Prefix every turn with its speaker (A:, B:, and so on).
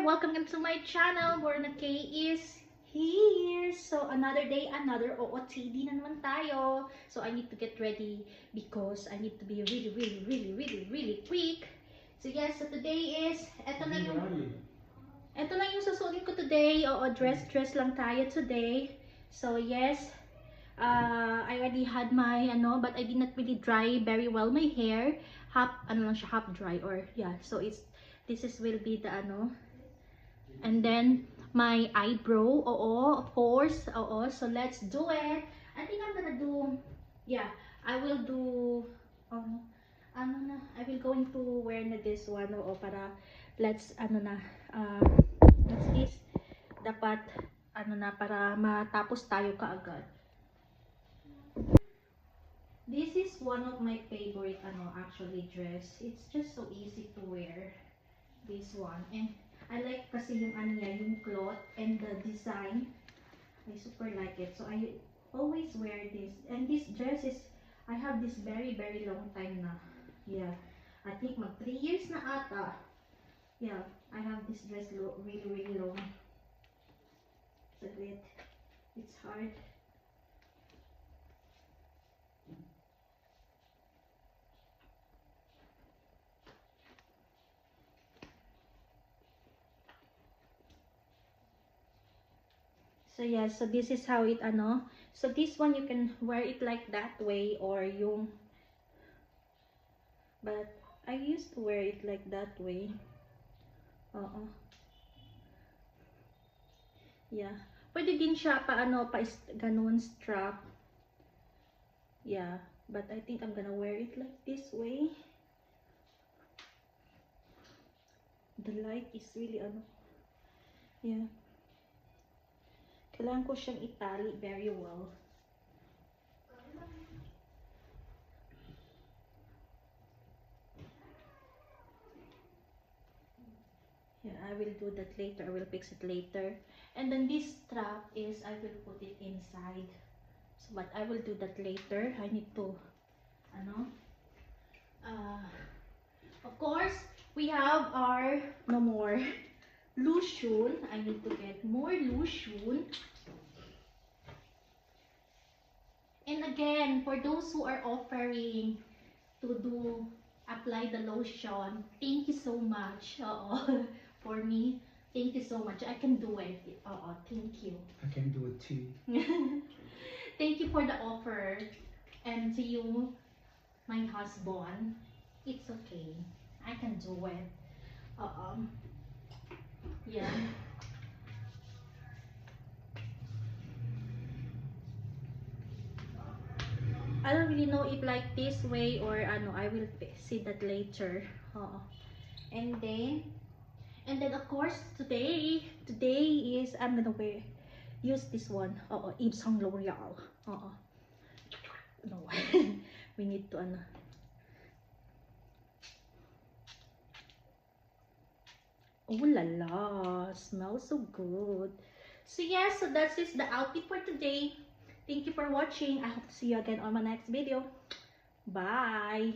A: Welcome to my channel. Borna K is here. So another day, another OOTD na naman tayo. So I need to get ready because I need to be really quick. So yes, so today is eto na yung susuotin ko today. Dress lang tayo today. So yes, I already had my but I did not really dry very well my hair. Half dry, or yeah. So this will be the and then my eyebrow, of course, so let's do it. I think I'm gonna do, yeah, I will do, I will going to wear na this one, para, let's, what's this, dapat, para matapos tayo kaagad. This is one of my favorite, actually, dress. It's just so easy to wear, this one, and I like kasi yung yung cloth and the design. I super like it. So I always wear this. And this dress is, I have this very long time na. Yeah. I think mag 3 years na ata. Yeah. I have this dress really long. Saglit. It's hard. So yeah, so this is how it so this one you can wear it like that way, or yung, but I used to wear it like that way. Yeah. Pwede din siya pa ganun strap. Yeah, but I think I'm gonna wear it like this way. The light is really yeah. Kailangan ko siyang itali very well. Yeah, I will do that later. I will fix it later. And then this strap is, I will put it inside. So, but I will do that later. I need to, of course, we have our, no more lotion. I need to get more lotion. And again, for those who are offering to apply the lotion, thank you so much. For me, thank you so much. I can do it. Thank you.
B: I can do it too.
A: Thank you for the offer. And to you, my husband, it's okay. I can do it. Yeah. I don't really know if like this way or I will see that later. And then of course today is I'm gonna use this one. Yves Saint L'Oreal. No. We need to oh la la, smells so good. So yes, so that's the outfit for today. Thank you for watching. I hope to see you again on my next video. Bye.